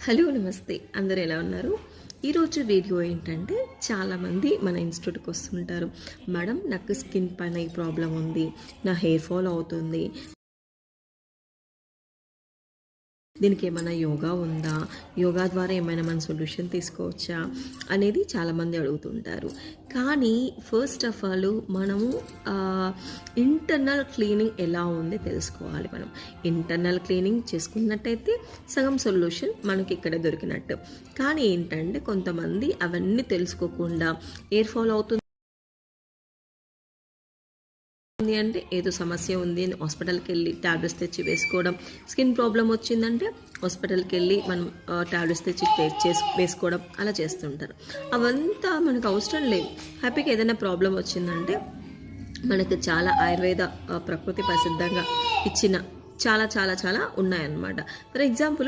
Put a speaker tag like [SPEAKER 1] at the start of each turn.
[SPEAKER 1] Hello నమస్తే, అందరూ ఎలా ఉన్నారు? ఈరోజు వీడియో ఏంటంటే, చాలామంది మన ఇన్స్టిట్యూట్కి వస్తుంటారు. మేడం, నాకు స్కిన్ పైన ఈ ప్రాబ్లం ఉంది, నా హెయిర్ ఫాల్ అవుతుంది, దీనికి ఏమైనా యోగా ఉందా, యోగా ద్వారా ఏమైనా మన సొల్యూషన్ తీసుకోవచ్చా అనేది చాలామంది అడుగుతుంటారు. కానీ ఫస్ట్ ఆఫ్ ఆల్ మనము ఇంటర్నల్ క్లీనింగ్ ఎలా ఉంది తెలుసుకోవాలి. మనం ఇంటర్నల్ క్లీనింగ్ చేసుకున్నట్టయితే సగం సొల్యూషన్ మనకి ఇక్కడ దొరికినట్టు. కానీ ఏంటంటే కొంతమంది అవన్నీ తెలుసుకోకుండా హెయిర్ ఫాల్ అవుతుంది అంటే ఏదో సమస్య ఉంది అని హాస్పిటల్కి వెళ్ళి ట్యాబ్లెట్స్ తెచ్చి వేసుకోవడం, స్కిన్ ప్రాబ్లం వచ్చిందంటే హాస్పిటల్కి వెళ్ళి మనం ట్యాబ్లెట్స్ తెచ్చి వేసుకోవడం అలా చేస్తుంటారు. అవంతా మనకు అవసరం లేదు. హ్యాపీగా ఏదైనా ప్రాబ్లం వచ్చిందంటే మనకు చాలా ఆయుర్వేద ప్రకృతి ప్రసిద్ధంగా ఇచ్చిన చాలా చాలా చాలా ఉన్నాయన్నమాట. For example